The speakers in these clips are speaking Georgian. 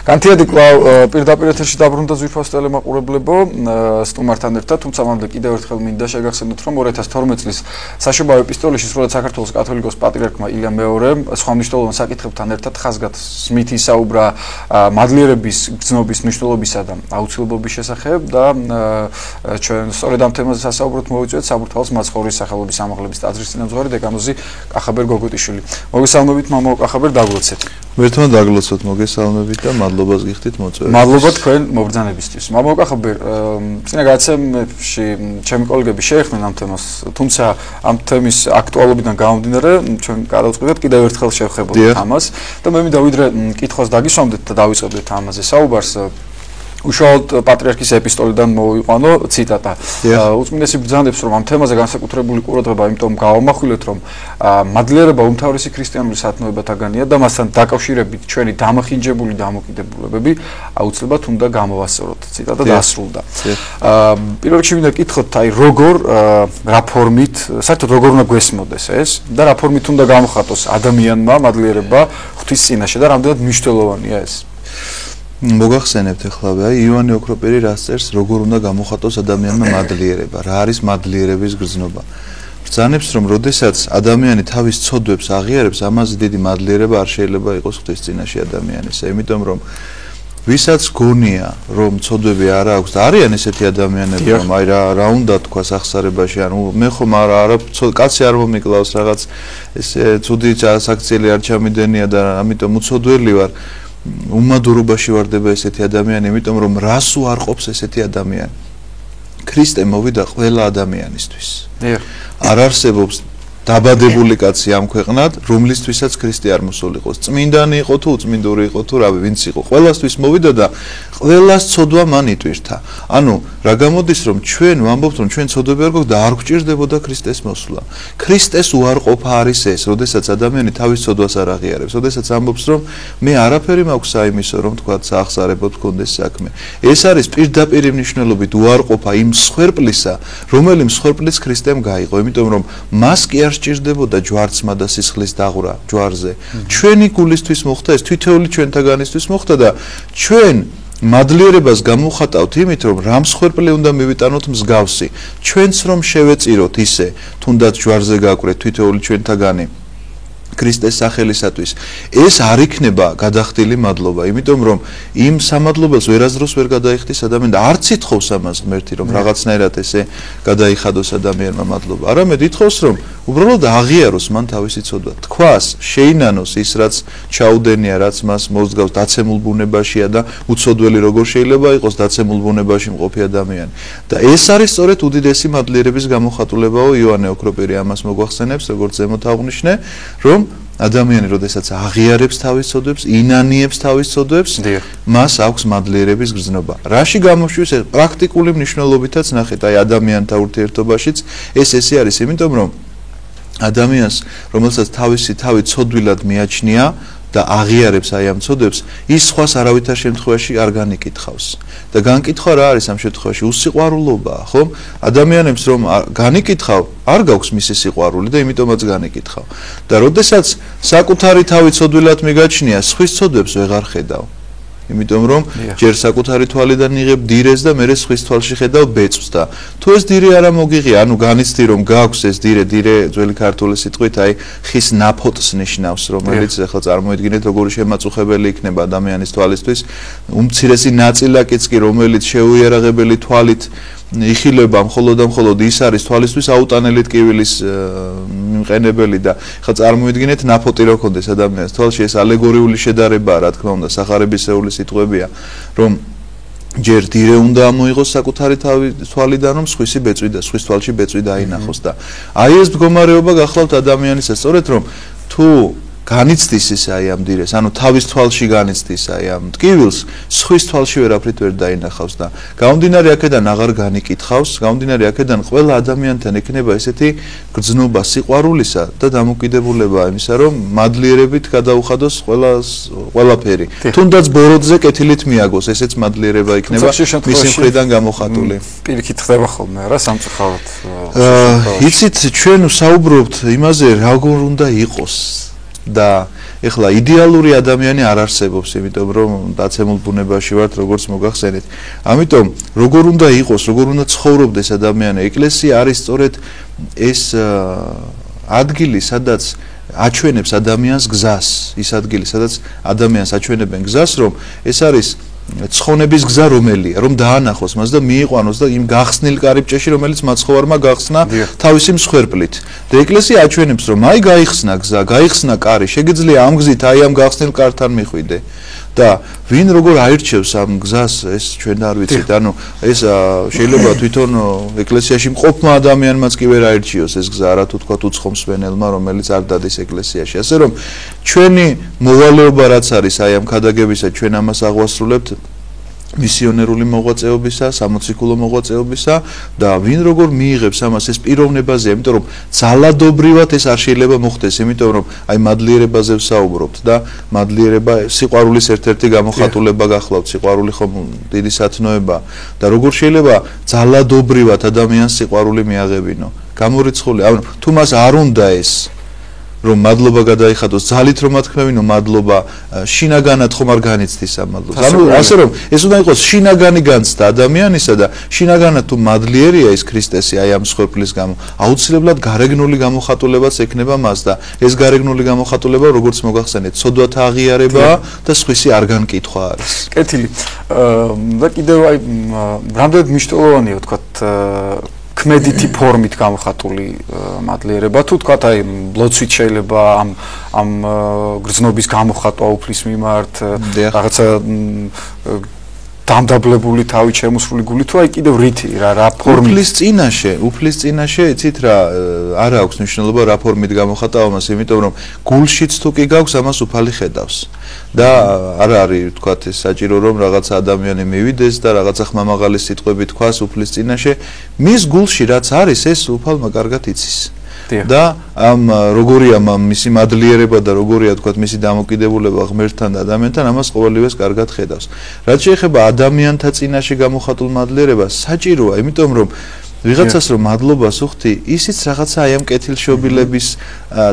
განთიადი კვლავ პირდაპირ ეთერში დაბრუნდა ძვირფას ტელემაყურებლებო სტუმართან ერთად, თუმცა მანამდე კიდევ ერთხელ მინდა შეგახსენოთ, რომ 2012 წლის საშობაო ეპისტოლეში სრულად საქართველოს კათოლიკოს პატრიარქმა ილია მეორემ სხვა მნიშვნელოვან საკითხებთან ერთად ხაზგასმით ისაუბრა მადლიერების გრძნობის მნიშვნელობისა და აუცილებლობის შესახებ და ჩვენ სწორედ ამ თემაზე სასაუბროთ მოვიწვიეთ საბურთალოს მაცხოვრის სახელობის ამაღლების ტაძრის წინამძღვარი დეკანოზი კახაბერ გოგოტიშვილი. მოგესალმებით მამაო კახაბერ, დაგლოცეთ. ერთმანეთს დაგლოცოთ, მოგესალმებით და მადლობას გიხდით მოწვევისთვის. მადლობა თქვენ მობრძანებისთვის. მამაო კახაბერ, წინა გადაცემებში ჩემი კოლეგები შეეხნენ ამ თემას, თუმცა ამ თემის აქტუალობიდან გამომდინარე, ჩვენ გადავწყვიტეთ კიდევ ერთხელ შევხებოდეთ ამას და მე მინდა ვიდრე კითხვას დაგისვამდეთ და დავიწყებდეთ ამაზე საუბარს. უშუალოდ პატრიარქის ეპისტოლიდან მოვიყვანო ციტატა. უწმინდესი ბრძანებს, რომ ამ თემაზე განსაკუთრებული ყურადღება იმიტომ გავამახვილეთ, რომ მადლიერება უმთავრესი ქრისტიანული სათნოებათაგანია და მასთან დაკავშირებით ჩვენი დამახინჯებული დამოკიდებულებები აუცილებლად უნდა გამოვასწოროთ. ციტატა დასრულდა. პირველ რიგში მინდა გკითხოთ, აი როგორ რა ფორმით, საერთოდ როგორ უნდა გვესმოდეს ეს და რა ფორმით უნდა გამოხატოს ადამიანმა მადლიერება ღვთის წინაშე და რამდენად მნიშვნელოვანია ეს? მოგახსენებთ ახლავე, აი იოანე ოქროპირი რას წერს, როგორ უნდა გამოხატოს ადამიანმა მადლიერება, რა არის მადლიერების გრძნობა. ბრძანებს, რომ როდესაც ადამიანი თავის ცოდვებს აღიარებს, ამაზე დიდი მადლიერება არ შეიძლება იყოს ღვთის წინაშე ადამიანისა, იმიტომ რომ ვისაც გონია, რომ ცოდვები არ აქვს და არიან ესეთი ადამიანები, რომ აი რა უნდა თქვას ახსარებაში, ანუ მე ხომ არა კაცი არ მომიკლავს რაღაც ესე ცუდი საქციელი არ ჩამიდენია და ამიტომ უცოდველი ვარ. უმადურობაში ვარდება ესეთი ადამიანი, იმიტომ რომ რას უარყოფს ესეთი ადამიანი. ქრისტე მოვიდა ყველა ადამიანისთვის. არ არსებობს დაბადებული კაცი ამ ქვეყნად, რომლისთვისაც ქრისტე არ მოსულიყოს. წმინდანი იყო თუ უწმინდური იყო თუ რავი, ვინც იყო, ყველასთვის მოვიდა და ყველას ცოდვა მან იტვირთა. ანუ რა გამოდის, რომ ჩვენ ვამბობთ, რომ ჩვენ ცოდვები არ გვაქვს და არ გვჭირდებოდა ქრისტეს მოსვლა. ქრისტეს უარყოფა არის ეს, როდესაც ადამიანი თავის ცოდვას არ აღიარებს, როდესაც ამბობს, რომ მე არაფერი მაქვს საიმისო, რომ თქვა საახსარებოდ გქონდეს საქმე. ეს არის პირდაპირ მნიშვნელობით უარყოფა იმ მსხვერპლისა, რომელიც მსხვერპლიც ქრისტემ გაიღო, იმიტომ რომ მას კი არ სჭირდებოდა ჯვარცმა და სისხლის დაღვრა ჯვარზე. ჩვენი გულისთვის მოხდა ეს, თითოეული ჩვენთაგანისთვის მოხდა და ჩვენ მადლიერებას გამოვხატავთ იმით, რომ რა მსხვერპლი უნდა მივიტანოთ მსგავსი. ჩვენც რომ შევეწიროთ ისე, თუნდაც ჯვარზე გაკვრეთ თითოეული ჩვენთაგანი ქრისტეს სახელისათვის. ეს არ იქნება გადახდილი მადლობა, იმიტომ რომ იმ სამადლობელს ვერასდროს ვერ გადაიხდის ადამიანი და არც ითხოვს ამას ღმერთი, რომ რაღაცნაირად ესე გადაიხადოს ადამიანმა მადლობა. არამედ ითხოვს, რომ უბრალოდ აღიაროს მან თავისი ცოდვა. თქვას, შეინანოს ის, რაც ჩაუდენია, რაც მას მოსგავს დაცემულ ბუნებაშია და უცოდველი როგორ შეიძლება იყოს დაცემულ ბუნებაში მყოფი ადამიანი. და ეს არის სწორედ უდიდესი მადლიერების გამოხატულებაო, იოანე ოქროპირი ამას მოგვახსენებს, როგორც ზემოთ აღვნიშნე, რომ ადამიანი როდესაც აღიარებს თავის ცოდვებს, ინანიებს თავის ცოდვებს, მას აქვს მადლიერების გრძნობა. რაში გამოშვეს ეს პრაქტიკული მნიშვნელობითაც ნახეთ, აი ადამიანთა ურთიერთობაშიც ეს ესე არის, იმიტომ რომ ადამიანს, რომელსაც თავისი თავი ცოდვილად მიაჩნია და აღიარებს აი ამ ცოდვებს, ის სხვას არავითარ შემთხვევაში არ განიკითხავს. და განკითხვა რა არის ამ შემთხვევაში? უსიყვარულობაა, ხომ? ადამიანებს რომ განიკითხავ, არ გაქვს მისი სიყვარული და იმიტომაც განიკითხავ. და როდესაც საკუთარი თავი ცოდვილად მიგაჩნია, სხვის ცოდვებს ვეღარ ხედავ. იმიტომ რომ ჯერ საკუთარი თვალიდან იღებ დირეს და მერე სხვის თვალში ხედავ ბეწვს და თუ ეს დირე არა მოგიღია, ანუ განიცდი რომ გაქვს ეს დირე ძველი ქართული სიტყვით, აი ხის ნაფოტს ნიშნავს, რომელიც ახლა წარმოიდგინეთ როგორი შემაწუხებელი იქნება ადამიანის თვალისთვის, უმცირესი ნაწილაკიც კი რომელიც შეუიარაღებელი თვალით იხილება მხოლოდ და მხოლოდ ის არის თვალისთვის აუტანელი ტკივილის მიმყენებელი და ხა წარმოიდგინეთ ნაფოტი რო კონდეს ადამიანის თვალში, ეს ალეგორიული შედარებაა, რა თქმა უნდა, სახარებისეული სიტყვებია, რომ ჯერ დირე უნდა ამოიღოს საკუთარი თვალიდან, რომ სხვისი ბეწვი და სხვის თვალში ბეწვი დაინახოს და აი ეს მდგომარეობა გახლავთ ადამიანისა, სწორედ რომ თუ განიცდის ის აი ამ დირეს, ანუ თავის თვალში განიცდის აი ამ ტკივილს, სხვის თვალში ვერაფრით ვერ დაინახავს და გამომდინარე აქედან აღარ განიკითხავს, გამომდინარე აქედან ყველა ადამიანთან ექნება ესეთი გრძნობა სიყვარულისა და დამოკიდებულება იმისა, რომ მადლიერებით გადაუხადოს ყველაფერი. თუნდაც ბოროტზე კეთილით მიაგოს, ესეც მადლიერება იქნება მისი მხრიდან გამოხატული. პირიქით ხდება ხოლმე, რა სამწუხაროდ. იცით, ჩვენ საუბრობთ იმაზე, როგორ უნდა იყოს და ეხლა იდეალური ადამიანი არ არსებობს, იმიტომ რომ დაცემულ ბუნებაში ვართ, როგორც მოგახსენეთ. ამიტომ როგორ უნდა იყოს, როგორ უნდა ცხოვრობდეს ადამიანი, ეკლესია არის სწორედ ეს ადგილი, სადაც აჩვენებს ადამიანს გზას, ის ადგილი, სადაც ადამიანს აჩვენებენ გზას, რომ ეს არის ცხონების გზა რომელია, რომ დაანახოს მას და მიიყვანოს და იმ გახსნილ კარიბჭეში, რომელიც მაცხოვარმა გახსნა თავისი მსხვერპლით. და ეკლესია აჩვენებს, რომ აი გაიხსნა გზა, გაიხსნა კარი, შეგიძლია ამ გზით აი ამ გახსნილ კართან მიხვიდე. და ვინ როგორ აირჩევს ამ გზას, ეს ჩვენ არ ვიცით. ანუ ეს შეიძლება თვითონ ეკლესიაში მყოფმა ადამიანმაც კი ვერ აირჩიოს ეს გზა, არა თუ თქვა უცხომსვენელმა, რომელიც არ დადის ეკლესიაში. ასე რომ ჩვენი მოვალეობა რაც არის აი ამ ქადაგებისა, ჩვენ ამას აღვასრულებთ მისიონერული მოღვაწეობისა, სამოციქულო მოღვაწეობისა და ვინ როგორ მიიღებს ამას ეს პიროვნებაზე, იმიტომ რომ ძალადობრივად ეს არ შეიძლება მოხდეს, იმიტომ რომ აი მადლიერებაზე ვსაუბრობთ და მადლიერება სიყვარულის ერთ-ერთი გამოხატულება გახლავთ, სიყვარული ხომ დიდი სათნოება და როგორ შეიძლება ძალადობრივად ადამიანს სიყვარული მიაღებინო. გამორიცხული, ანუ თუ მას არ უნდა ეს რომ მადლობა გადაიხადოს ძალით რომ ათქმევინო მადლობა შინაგანად ხომ არ განიცდის ამ მადლობას. ანუ ასე რომ ეს უნდა იყოს შინაგანი განცდა ადამიანისა და შინაგანად თუ მადლიერია ის ქრისტესი აი ამ მსხვერპლის გამო, აუცილებლად გარეგნული გამოხატულებაც ექნება მას და ეს გარეგნული გამოხატულება როგორც მოგახსენეთ, ცოდვათა აღიარებაა და სხვისი არ განკითხვა არის. კეთილი. და კიდევ აი რამდენად მნიშვნელოვანია ვთქვათ ქმედითი ფორმით გამოხატული მადლიერება თუ თქვათ აი ლოცვით შეიძლება ამ გრძნობის გამოხატვა უფლის მიმართ რაღაცა დამდაბლებული თავით შემოსული გული თუ აი კიდევ რითი რა ფორმით უფლის წინაშე იცით რა არ აქვს მნიშვნელობა რა ფორმით გამოხატავ მას იმიტომ რომ გულშიც თუ კი გაქვს ამას უფალი ხედავს და არ არის თქვათ ეს საჭირო რომ რაღაცა ადამიანი მივიდეს და რაღაცა ხმამაღალი სიტყვები თქვას უფლის წინაშე მის გულში რაც არის ეს უფალმა კარგად იცის და ამ როგორია მისი მადლიერება და როგორია თქვათ მისი დამოკიდებულება ღმერთთან და ადამიანთან ამას ყოველივეს კარგად ხედავს. რაც შეეხება ადამიანთა წინაშე გამოხატულ მადლიერებას საჭიროა, იმიტომ რომ ვიღაცას რომ მადლობას უხდი, ისიც რაღაცა აი ამ კეთილშობილების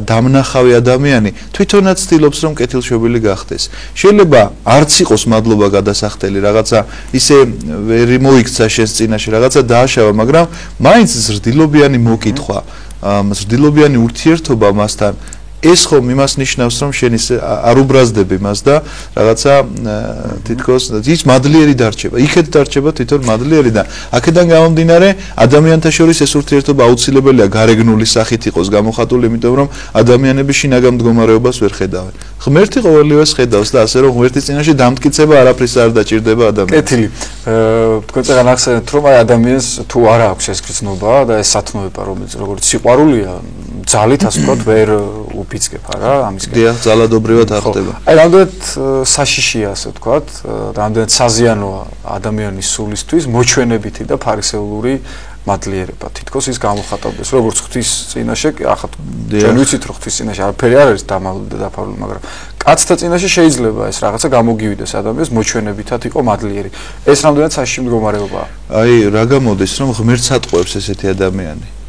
დამნახავი ადამიანი თვითონაც ცდილობს რომ კეთილშობილი გახდეს. შეიძლება არც იყოს მადლობა გადასახდელი, რაღაცა ისე ვერ მოიქცა შენს წინაშე, რაღაცა დააშავა, მაგრამ მაინც ზრდილობიანი მოკითხვა ზრდილობიანი ურთიერთობა მასთან ეს ხომ იმას ნიშნავს რომ შენ ის არ უბრაზდები მას და რაღაცა თითქოს ის მადლიერი დარჩება იქეთ დარჩება თვითონ მადლიერი და აქედან გამომდინარე ადამიანთა შორის ეს ურთიერთობა აუცილებელია გარეგნული სახით იყოს გამოხატული იმიტომ რომ ადამიანები შინაგან მდგომარეობას ვერ ხედავენ ღმერთი ყოველივეს ხედავს და ასე რომ ღმერთის წინაშე დამტკიცება არაფრის არ დაჭირდება ადამიანს კეთილი თქვენ წეგან ახსენეთ რომ აი ადამიანს თუ არ აქვს ეს გრძნობა და ეს სათნოება რომელიც როგორც სიყვარულია ძალით ასე ვთქვათ ვერ უფიცკებ არა ამისკენ დიახ ძალადობრივად არ ხდება აი რამდენად საშიშია ასე ვთქვათ რამდენად საზიანოა ადამიანის სულისთვის მოჩვენებითი და ფარისეულური მადლიერება თითქოს ის გამოხატავდეს როგორც ღვთის წინაშე ახლა ჩვენ ვიცით რომ ღვთის წინაშე არაფერი არ არის დამალული და დაფარული მაგრამ კაცთა წინაშე შეიძლება ეს რაღაცა გამოგივიდეს ადამიანს მოჩვენებითად იყო მადლიერი ეს რამდენად საშიში მდგომარეობაა აი რა გამოდის რომ ღმერთს ატყუებს ესეთი ადამიანი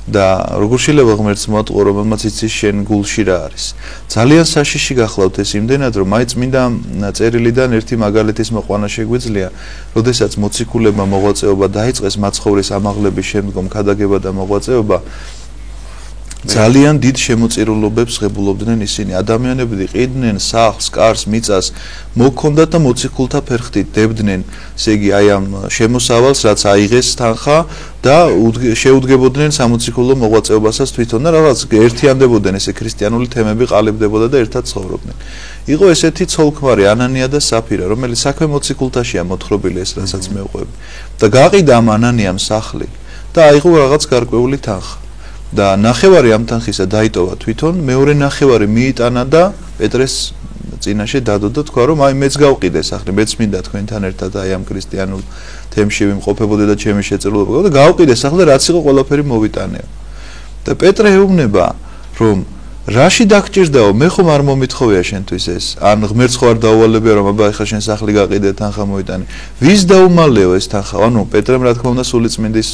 და როგორ შეიძლება ღმერთს მოატყუო რომელმაც იცის შენ გულში რა არის ძალიან საშიში გახლავთ ეს იმდენად რომ აი წმინდა წერილიდან ერთი მაგალითის მოყვანა შეგვიძლია როდესაც მოციქულებმა მოღვაწეობა დაიწყეს მაცხოვრის ამაღლების შემდგომ ქადაგება და მოღვაწეობა ძალიან დიდ შემოწირულობებს ღებულობდნენ ისინი ადამიანები ყიდნენ სახლს, კარს, მიწას მოქონდათ და მოციქულთა ფერხთით დებდნენ ესე იგი აი ამ შემოსავალს რაც აიღეს თანხა და შეუდგებოდნენ სამოციქულო მოღვაწეობასაც თვითონ და რაღაც ერთიანდებოდნენ ესე ქრისტიანული თემები ყალიბდებოდა და ერთად ცხოვრობდნენ. იყო ესეთი ცოლქმარი ანანია და საფირა, რომელიც საქმე მოციქულთაშია მოთხრობილი ეს რასაც მეუყვები. და გაყიდა ამ ანანიამ სახლი და აიღო რაღაც გარკვეული თანხა. და ნახევარი ამ თანხისა დაიტოვა თვითონ, მეორე ნახევარი მიიტანა და პეტრეს წინაშე დადო და თქვა რომ აი მეც გავყიდე სახლი, მეც მინდა თქვენთან ერთად აი ამ ქრისტიანულ თემში ვიმყოფებოდე და ჩემი შეწირულობა და გავყიდე სახლი და რაც იყო ყველაფერი მოვიტანეო. და პეტრე ეუბნება რომ რაში დაგჭირდაო, მე ხომ არ მომითხოვია შენთვის ეს, ან ღმერთს ხო არ დაუვალებია რომ აბა ეხლა შენ სახლი გაყიდე, თანხა მოიტანე. ვის დაუმალეო ეს თანხა? ანუ პეტრემ რა თქმა უნდა სულიწმინდის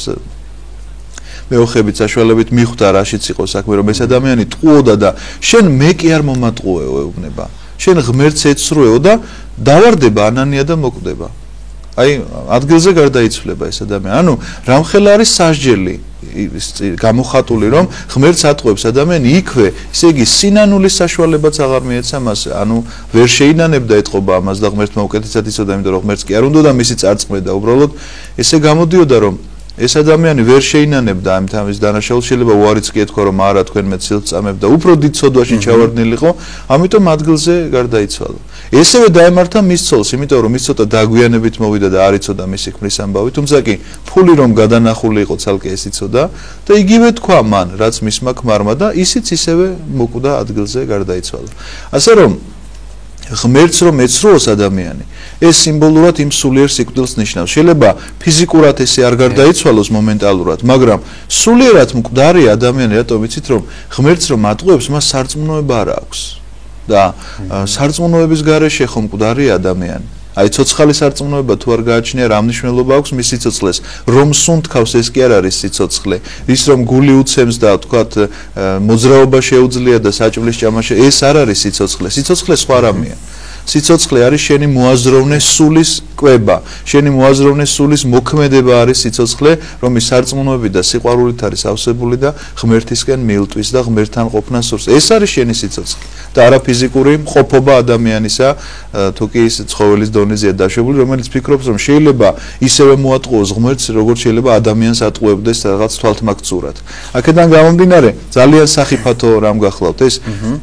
მეოხებით საშუალებით მიხვდა რაშიც იყო საქმე რომ ეს ადამიანი ტყუოდა და შენ მე კი არ მომატყუეო ეუბნება შენ ღმერთს ეცრუეო და დავარდება ანანია და მოკვდება აი ადგილზე გარდაიცვლება ეს ადამიანი ანუ რამხელა არის სასჯელი გამოხატული რომ ღმერთს ატყუებს ადამიანი იქვე ისე იგი სინანულის საშუალებაც აღარ მიეცა მას ანუ ვერ შეინანებდა ეთყობა ამას და ღმერთმა უკეთესად იცოდა იმიტომ რომ ღმერთს კი არ უნდა და მისი წარწმედა უბრალოდ ესე გამოდიოდა რომ ეს ადამიანი ვერ შეინანებდა ამ თამის დანაშაულს შეიძლება უარიც კი ეთქვა რომ არა თქვენ მე ცილს წამებ და უფრო დიდ ცოდვაში ჩავარდნილიყო ამიტომ ადგილზე გარდაიცვალა ესევე დაემართა მის ცოლს იმიტომ რომ ის ცოტა დაგვიანებით მოვიდა და არ იცოდა მისი ქმრის ამბავი თუმცა კი ფული რომ გადანახული იყო ცალკე ეს იცოდა და იგივე თქვა მან რაც მისმა ქმარმა და ისიც ისევე მოკვდა ადგილზე გარდაიცვალა ასე რომ ღმერთს რომ ეცრუოს ადამიანი ეს სიმბოლურად იმ სულიერ სიკვდილს ნიშნავს შეიძლება ფიზიკურად ესე არ გარდაიცვალოს მომენტალურად მაგრამ სულიერად მკვდარი ადამიანი რატომ იცით რომ ღმერთს რომ ატყუებს მას სარწმუნოება არ აქვს და სარწმუნოების გარეშე ხომ მკვდარი ადამიანი აი ცოცხალი სარწმუნოება თუ არ გააჩნია რა მნიშვნელობა აქვს მის სიცოცხლეს რომ სუნთქავს ეს კი არ არის სიცოცხლე ის რომ გული უცემს და თქვათ მოძრაობა შეუძლია და საჭმლის ჭამაში ეს არ არის სიცოცხლე სიცოცხლე სხვა რამეა სიცოცხლე არის შენი მოაზროვნე სულის კვება შენი მოაზროვნე სულის მოქმედება არის სიცოცხლე რომ ის სარწმუნოებით და სიყვარულით არის ავსებული და ღმერთისკენ მიილტვის და ღმერთთან ყოფნა სურს ეს არის შენი სიცოცხლე და არა ფიზიკური მყოფობა ადამიანისა თუ კი ის ცხოველის დონეზეა დაშვებული რომელიც ფიქრობს რომ შეიძლება ისევე მოატყუოს ღმერთს როგორც შეიძლება ადამიანს ატყუებდეს რაღაც თვალთმაქცურად აქედან გამომდინარე ძალიან სახიფათო რამ გახლავთ ეს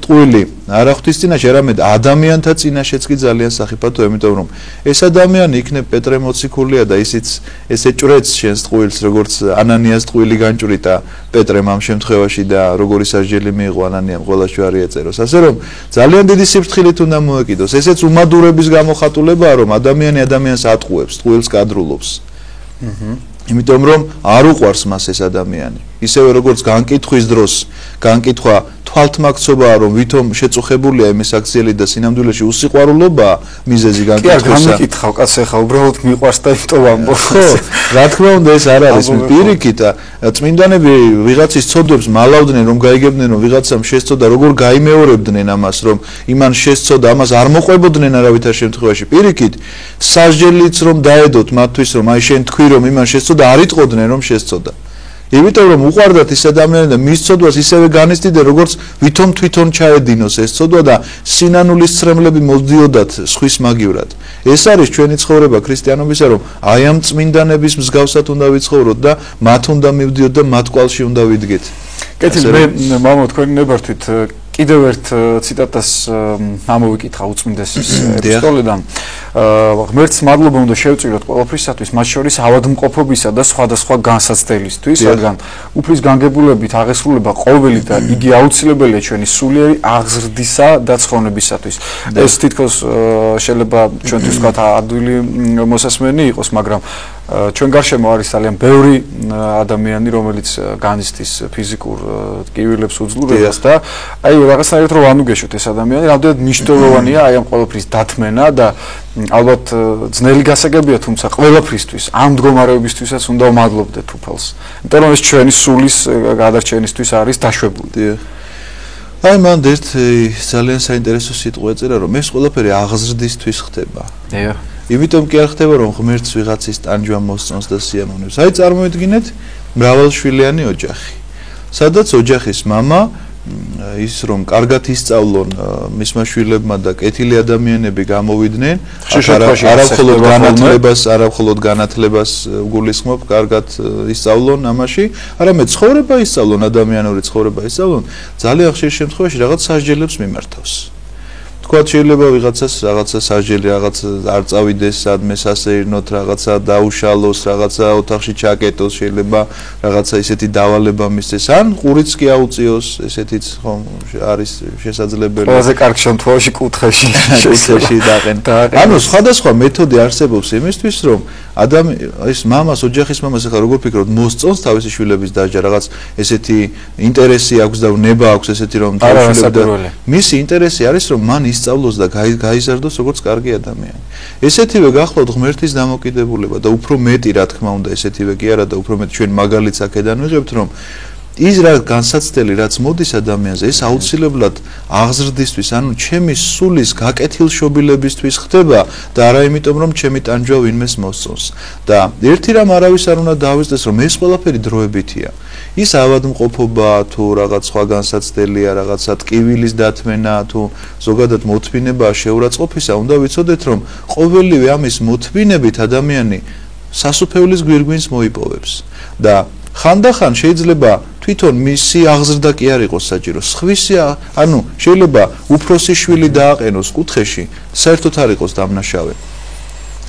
ტყუილი არა ღვთის წინაშე არამედ ადამიანთა წინაშეც კი ძალიან სახიფათოა იმიტომ რომ ეს ადამიანი იქნებ პეტრე მოციქულია და ისიც ესე ჭრեց შენს ტყუილს როგორც ანანიას ტყუილი განჭვრიტა პეტრემ ამ შემთხვევაში და როგორი სასჯელი მიიღო ანანიამ ყველა ჯვარი ეწეროს ასე რომ ძალიან დიდი სიფრთხილით უნდა მოეკიდოს ესეც უმადურების გამოხატულებაა რომ ადამიანი ადამიანს ატყუებს ტყუილს კადრულობს იმიტომ რომ არ უყვარს მას ეს ადამიანი ისევე როგორც განკითხვის დროს განკითხვა თვალთმაქცობაა რომ ვითომ შეწუხებულია იმის აქციელი და სინამდვილეში უსიყვარულობაა მიზეზი განკითხვისა. კი, განკითხავ კაცს ახლა უბრალოდ მიყვარს და იმიტომ ამბობ. ხო, რა თქმა უნდა ეს არ არის პირიქით წმინდანები ვიღაცის ცოდვებს მალავდნენ რომ გაიგებდნენ რომ ვიღაცამ შესწოდა როგორ გაიმეორებდნენ ამას რომ იმან შესწოდა ამას არ მოყვებოდნენ არავითარ შემთხვევაში პირიქით სასჯელიც რომ დაედოთ მათთვის რომ აი შენ თქვი რომ იმან შესწოდა არ იტყოდნენ რომ შესწოდა. იმიტომ რომ უყვარდათ ის ადამიანი და მის ცოდვას ისევე განიცდიდნენ როგორც ვითომ თვითონ ჩაედინოს ეს ცოდვა და სინანულის ცრემლები მოდიოდათ სხვის მაგივრად. ეს არის ჩვენი ცხოვრება ქრისტიანობისა რომ აი ამ წმინდანების მსგავსად უნდა ვიცხოვროთ და მათ უნდა მივდიოთ და მათ კვალში უნდა ვიდგეთ. კეთილი მე მამა თქვენი ნებართვით კიდევ ერთ ციტატას ამოვიკითხა უწმინდესის ეპისტოლედან. ღმერთს მადლობა უნდა შევწიროთ ყველაფრისათვის, მათ შორის ავადმყოფობისა და სხვადასხვა განსაცდელისთვის, რადგან უფლის განგებულებით აღესრულება ყოველი და იგი აუცილებელია ჩვენი სულიერი აღზრდისა და ცხონებისათვის. ეს თითქოს შეიძლება ჩვენთვის ვთქვათ ადვილი მოსასმენი იყოს, მაგრამ ჩვენ გარშემო არის ძალიან ბევრი ადამიანი, რომელიც განიცდის ფიზიკურ ტკივილებს უძლურებას და აი რაღაცნაირად რომ ანუგეშოთ ეს ადამიანი, რამდენად მნიშვნელოვანია აი ამ ყველაფრის დათმენა და ალბათ ძნელი გასაგებია, თუმცა ყველაფრისთვის, ამ მდგომარეობისთვისაც უნდა ვმადლობდეთ უფალს. იმიტომ რომ ეს ჩვენი სულის გადარჩენისთვის არის დაშვებული. აი მან ერთ ძალიან საინტერესო სიტყვა ეწერა რომ ეს ყველაფერი აღზრდისთვის ხდება. დიახ. იმიტომ კი არ ხდება რომ ღმერთს ვიღაცის ტანჯვა მოსწონს და სიამოვნებს. აი წარმოიდგინეთ მრავალშვილიანი ოჯახი. სადაც ოჯახის მამა ის რომ კარგად ისწავლონ მისმა შვილებმა და კეთილი ადამიანები გამოვიდნენ, არა მხოლოდ განათლებას გულისხმობ, კარგად ისწავლონ ამაში, არამედ ცხოვრება ისწავლონ, ადამიანური ცხოვრება ისწავლონ, ძალიან ხშირ შემთხვევაში რაღაც სასჯელებს მიმართავს. თქვათ შეიძლება ვიღაცას რაღაცა სასჯელი რაღაც არ წავიდეს სადმე სასეირნოთ რაღაცა დაუშალოს რაღაცა ოთახში ჩაკეტოს შეიძლება რაღაცა ისეთი დავალება მისცეს ან ყურიც კი აუწიოს ესეთიც ხომ არის შესაძლებელი ყველაზე კარგ შემთხვევაში კუთხეში დაყენ ანუ სხვადასხვა მეთოდი არსებობს იმისთვის რომ ეს მამას ოჯახის მამას ახლა როგორ ფიქრობთ მოსწონს თავისი შვილების დასჯა რაღაც ესეთი ინტერესი აქვს და ნება აქვს ესეთი რომ თავისი შვილები მისი ინტერესი არის რომ მან გაისწავლოს და გაიზარდოს როგორც კარგი ადამიანი. ესეთივე გახლავთ ღმერთის დამოკიდებულება და უფრო მეტი რა თქმა უნდა ესეთივე კი არა და უფრო მეტი ჩვენ მაგალითს აქედან ვიღებთ რომ ის რა განსაცდელი რაც მოდის ადამიანზე ეს აუცილებლად აღზრდისთვის ანუ ჩემი სულის გაკეთილშობილებისთვის ხდება და არა იმიტომ რომ ჩემი ტანჯვა ვინმეს მოსწონს და ერთი რამ არავის არ უნდა დავიწყდეს რომ ეს ყველაფერი დროებითია ის ავადმყოფობა თუ რაღაც სხვა განსაცდელია რაღაცა ტკივილის დათმენა თუ ზოგადად მოთმინება შეურაცხყოფისა უნდა ვიცოდეთ რომ ყოველივე ამის მოთმინებით ადამიანი სასუფეველის გვირგვინს მოიპოვებს და ხანდახან შეიძლება თვითონ მისი აღზრდა კი არ იყოს საჭირო. სხვისი ანუ შეიძლება უფროსი შვილი დააყენოს კუთხეში, საერთოდ არ იყოს დამნაშავე.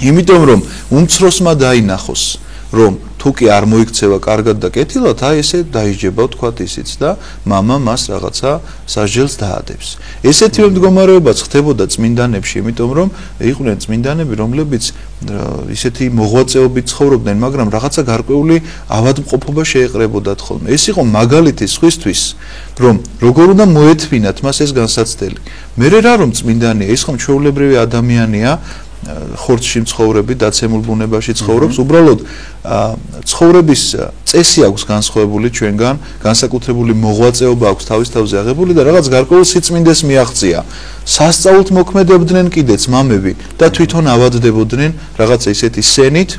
იმიტომ რომ უმცროსმა დაინახოს, რომ თუ კი არ მოიქცევა კარგად და კეთილად, აი ესე დაიჯება თქვათ ისიც და მამა მას რაღაცა სასჯელს დაადებს. ესეთივე მდგომარეობაც ხდებოდა წმინდანებში, იმიტომ რომ იყვნენ წმინდანები, რომლებიც ისეთი მოღვაწეობით ცხოვრობდნენ, მაგრამ რაღაცა გარკვეული ავადმყოფობა შეეყრებოდათ ხოლმე. ეს იყო მაგალითი სხვისთვის, რომ როგორ უნდა მოეთვინათ მას ეს განსაცდელი. მე რა რომ წმინდანია, ის ხომ ჩვეულებრივი ადამიანია, ხორცში მცხოვრები, დაცემულ ბუნებაში ცხოვრობს, უბრალოდ ცხოვრების წესი აქვს განსხვავებული ჩვენგან, განსაკუთრებული მოღვაწეობა აქვს თავის თავზე აღებული და რაღაც გარკვეულ სიწმინდეს მიაღწია. სასწაულთ მოქმედებდნენ კიდეც მამები და თვითონ ავადდებოდნენ რაღაც ისეთი სენით,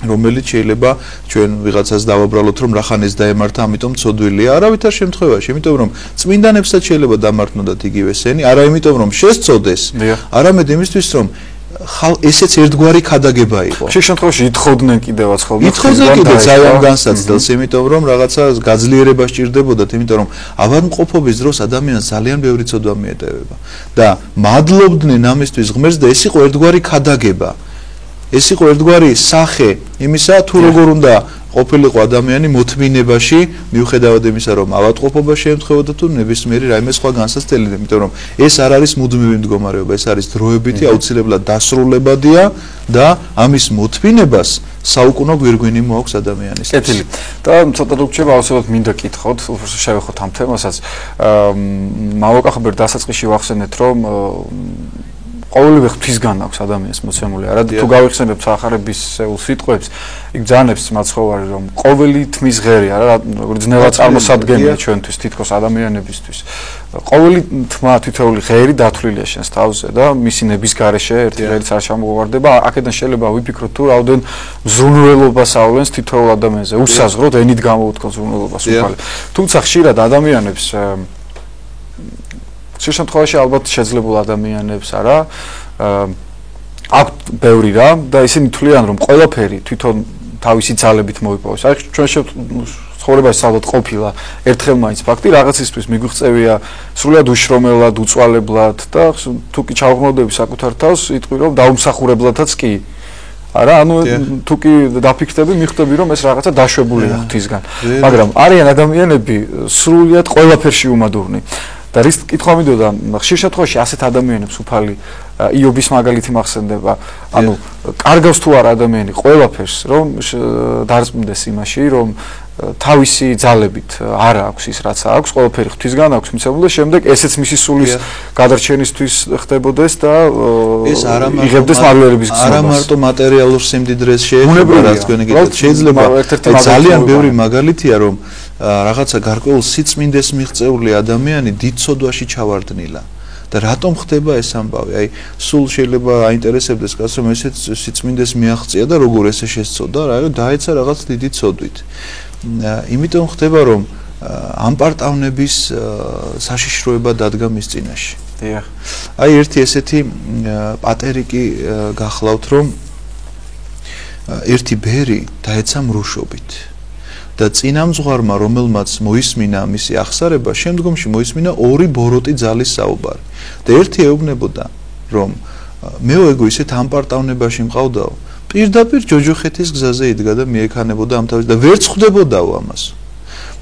რომელიც შეიძლება ჩვენ ვიღაცას დავაბრალოთ რომ რახანეს დაემართა, ამიტომ ცოდვილია, არავითარ შემთხვევაში, იმიტომ რომ წმინდანებსაც შეიძლება დამართნოდათ იგივე სენი, არა იმიტომ რომ შესწოდეს, არამედ იმისთვის რომ ესეც ერთგვარი ქადაგება იყო. შე შემთხვევაში ითხოვდნენ კიდევაც ხოლმე. ითხოვდნენ კიდევ ძალიან განსაცდელს, იმიტომ რომ რაღაცა გაძლიერება სჭირდებოდათ, იმიტომ რომ ავადმყოფობის დროს ადამიანს ძალიან ბევრი ცოდვა მიეტევება და მადლობდნენ ამისთვის ღმერთს და ეს იყო ერთგვარი ქადაგება. ეს იყო ერთგვარი სახე იმისა, თუ როგორ უნდა ყოფილიყო ადამიანი მოთმინებაში, მიუხედავად იმისა, რომ ავადმყოფობა შეემთხვეოდა თუ ნებისმიერი რაიმე სხვა განსაცდელი, იმიტომ რომ ეს არ არის მუდმივი მდგომარეობა, ეს არის დროებითი, აუცილებლად დასრულებადია და ამის მოთმინებას საუკუნო გვირგვინი მოაქვს ადამიანის. კეთილი. და ცოტა რუქჩება აუცილებლად მინდა კითხოთ, უბრალოდ შევეხოთ ამ თემასაც. მავაკახაბერ დასაწყისში ვახსენეთ, რომ ყოველივე ღვთისგან აქვს ადამიანს მოცემული. არა თუ გავიხსენებთ სახარების სიტყვებს, იქ ძანებს მაცხოვარი რომ ყოველი თმის ღერი, არა როგორც ძნელა წარმოსადგენია ჩვენთვის თითქოს ადამიანებისთვის. ყოველი თმა თითოეული ღერი დათვლილია შენს თავზე და მისი ნების გარეშე ერთი ღერიც არ ჩამოგვარდება. აქედან შეიძლება ვიფიქროთ თუ რაოდენ ზრუნველობას ავლენს თითოეულ ადამიანზე. უსაზღროდ ენით გამოუთქვა ზრუნველობას უფალი. თუმცა ხშირად ადამიანებს შემთხვევაში ალბათ შეძლებულ ადამიანებს არა აქვთ ბევრი რა და ისინი თვლიან რომ ყველაფერი თვითონ თავისი ძალებით მოიპოვოს. აი ჩვენ ცხოვრებაში ალბათ ყოფილა ერთხელ მაინც ფაქტი რაღაცისთვის მიგვიღწევია სრულად უშრომელად, უწვალებლად და თუ კი ჩავღმავდები საკუთარ თავს, იტყვი რომ დაუმსახურებლადაც კი. არა, ანუ თუ კი დაფიქრდები, მიხვდები რომ ეს რაღაცა დაშვებულია ღვთისგან. მაგრამ არიან ადამიანები სრულად ყველაფერში უმადურნი. და რის კითხვა მინდოდა, ხშირ შემთხვევაში ასეთ ადამიანებს უფალი იობის მაგალითი მახსენდება, ანუ კარგავს თუ არა ადამიანი ყველაფერს, რომ დარწმუნდეს იმაში, რომ თავისი ძალებით არ აქვს ის რაც აქვს, ყველაფერი ღვთისგან აქვს მიცემული და შემდეგ ესეც მისი სულის გადარჩენისთვის ხდებოდეს და იღებდეს მარილერების გზნობას. არა მარტო მატერიალურ სიმდიდრეს შეეხება, რაც თქვენი გითხრათ, შეიძლება ძალიან ბევრი მაგალითია, რომ რაღაცა გარკვეულ სიწმინდეს მიღწეული ადამიანი დიდ ცოდვაში ჩავარდნილა და რატომ ხდება ეს ამბავი? აი სულ შეიძლება აინტერესებდეს კაცს რომ ესეც სიწმინდეს მიაღწია და როგორ ესე შესწოდა, რა დაეცა რაღაც დიდი ცოდვით. იმიტომ ხდება რომ ამ პარტავნების საშიშროება დადგა მის წინაშე. დიახ. აი ერთი ესეთი პატერი კი გახლავთ რომ ერთი ბერი დაეცა მრუშობით. და წინამძღვარმა რომელმაც მოისმინა მისი აღსარება, შემდგომში მოისმინა ორი ბოროტი ძალის საუბარი. და ერთი ეუბნებოდა, რომ მეოეგო ისეთ ამპარტავნებაში მყავდაო, პირდაპირ ჯოჯოხეთის გზაზე იდგა და მიექანებოდა ამ თავის და ვერ ცხდებოდაო ამას.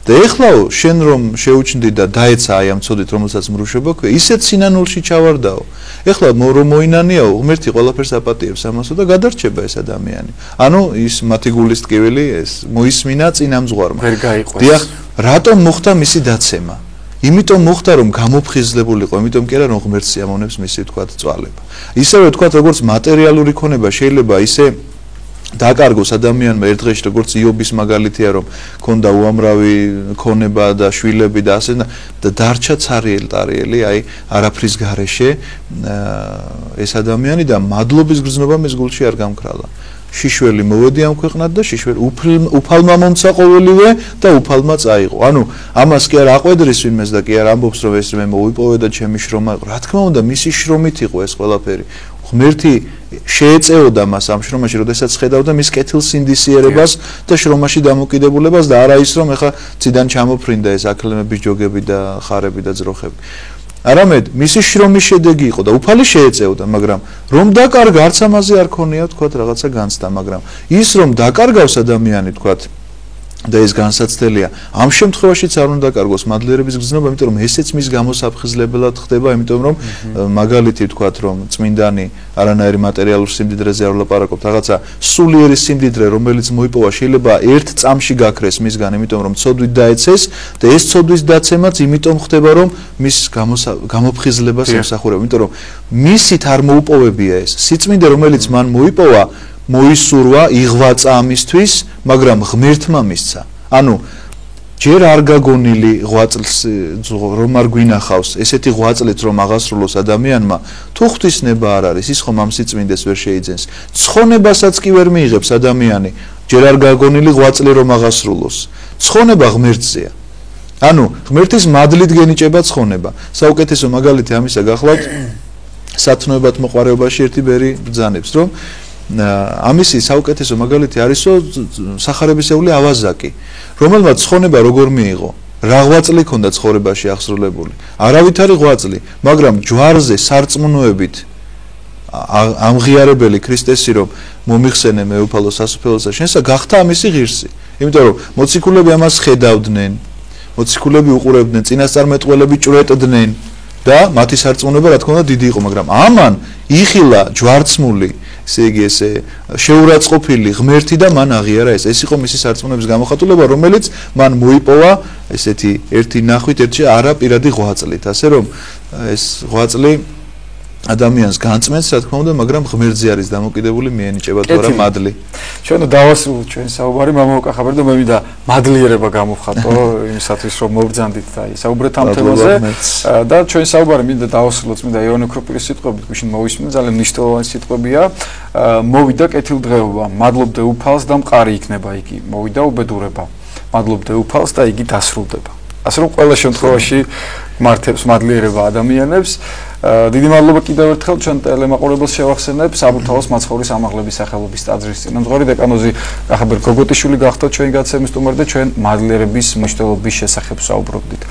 და ეხლაო შენ რომ შეუჩნდი და დაეცა აი ამ ცოდით რომელსაც მრუშობა ქვია, ისეთ სინანულში ჩავარდაო. ეხლა რომ მოინანიაო, ღმერთი ყველაფერს აპატიებს ამასო და გადარჩება ეს ადამიანი. ანუ ის მათი გულის ტკივილი ეს მოისმინა წინამძღვარმა. ვერ გაიყვეს. დიახ, რატომ მოხდა მისი დაცემა? იმიტომ მოხდა რომ გამოფხიზლებულიყო, იმიტომ კი არა რომ ღმერთს სიამოვნებს მისი თქვა წვალება. ისევე თქვა როგორც მატერიალური ქონება შეიძლება ისე დაკარგოს ადამიანმა ერთ დღეში როგორც იობის მაგალითია რომ ქონდა უამრავი ქონება და შვილები და ასე და დარჩა ცარიელი, აი არაფრის გარეშე ეს ადამიანი და მადლობის გრძნობა მის გულში არ გამქრალა. შიშველი მოვედი ამ ქვეყნად და შიშველი უფალმა მომცა ყოველივე და უფალმა წაიღო. ანუ ამას კი არ აყვედრის ვინმეს და კი არ ამბობს რომ ეს მე მოვიპოვე და ჩემი შრომა იყო. რა თქმა უნდა მისი შრომით იყო ეს ყველაფერი. ღმერთი შეეწეოდა მას ამ შრომაში, როდესაც ხედავდა მის კეთილსინდისიერებას და შრომაში დამოკიდებულებას და არა ის რომ ეხა ციდან ჩამოფრინდა ეს აკლემების ჯოგები და ხარები და ძროხები. არამედ მისი შრომის შედეგი იყო და უფალი შეეწეოდა, მაგრამ რომ დაკარგა არც ამაზე არ ქონია თქვათ რაღაცა განცდა, მაგრამ ის რომ დაკარგავს ადამიანი თქვათ და ეს განსაცდელია. ამ შემთხვევაშიც არ უნდა დაკარგოს მადლიერების გრძნობა, იმიტომ რომ ესეც მის გამოსაფხიზლებლად ხდება, იმიტომ რომ მაგალითი თქვათ რომ წმინდანი არანაირი მატერიალურ სიმდიდრეზე არ ვლაპარაკობთ, რაღაცა სულიერი სიმდიდრე, რომელიც მოიპოვა, შეიძლება ერთ წამში გაქრეს მისგან, იმიტომ რომ ცოდვით დაეცეს და ეს ცოდვის დაცემაც იმიტომ ხდება, რომ მის გამოფხიზლებას ემსახურება, იმიტომ რომ მისით არ მოუპოვებია ეს. სიწმინდე, რომელიც მან მოიპოვა მოისურვა, იღვაწა ამისთვის, მაგრამ ღმერთმა მისცა. ანუ ჯერ არ გაგონილი ღვაწლს რომ არ გვინახავს, ესეთი ღვაწლით რომ აღასრულოს ადამიანმა, თუ ღვთისნება არ არის, ის ხომ ამ სიწმინდეს ვერ შეიძენს. ცხონებასაც კი ვერ მიიღებს ადამიანი, ჯერ არ გაგონილი ღვაწლი რომ აღასრულოს. ცხონება ღმერთზეა. ანუ ღმერთის მადლით გენიჭება ცხონება. საუკეთესო მაგალითი ამისა გახლავთ სათნოებად მოყარეობაში ერთი ბერი ბრძანებს, რომ ამისი საუკეთესო მაგალითი არისო სახარებისეული ავაზაკი, რომელმაც ცხონება როგორ მიიღო, რა ღვაწლი ჰქონდა ცხოვრებაში აღსრულებული, არავითარი ღვაწლი, მაგრამ ჯვარზე სარწმუნოებით ამღიარებელი ქრისტესი რომ მომიხსენე მეუფალო სასუფეველსა შენსა გახდა ამისი ღირსი, იმიტომ რომ მოციქულები ამას ხედავდნენ, მოციქულები უყურებდნენ, წინასწარმეტყველები ჭვრეტდნენ და მათი სარწმუნოება რა თქმა უნდა დიდი იყო, მაგრამ ამან იხილა ჯვარცმული ესე იგი ესე შეურაცხყოფილი ღმერთი და მან აღიარა ეს იყო მისი სარწმუნოების გამოხატულება, რომელიც მან მოიპოვა ესეთი ერთი ნახვით ერთი არა პირადი ღვაწლით, ასე რომ ეს ღვაწლი ადამიანს განწმენს, რა თქმა უნდა, მაგრამ ღმერთზე არის დამოკიდებული მიენიჭება თუ არა მადლი. ჩვენ დავასრულოთ ჩვენ საუბარი მამაოკა ხაბერი და მე მინდა მადლიერება გამოვხატო იმისათვის რომ მოვბრძანდით და საუბრეთ ამ თემაზე და ჩვენ საუბარი მინდა დავასრულოთ მინდა იოანე ოქროპირის სიტყვებით, გუშინ მოვისმინე, ძალიან მნიშვნელოვანი სიტყვებია. მოვიდა კეთილდღეობა, მადლობდე უფალს და მყარი იქნება იგი. მოვიდა უბედურება, მადლობდე უფალს და იგი დასრულდება. ასე რომ ყველა შემთხვევაში მართებს მადლიერება ადამიანებს. დიდი მადლობა კიდევ ერთხელ ჩვენ ტელემაყურებელს შევახსენებ საბურთალოს მაცხოვრის ამაღლების სახელობის ტაძრის წინამძღვარი დეკანოზი კახაბერ გოგოტიშვილი გახდა ჩვენი გაცემის სტუმარი და ჩვენ მადლიერების მნიშვნელობის შესახებ საუბრობდით.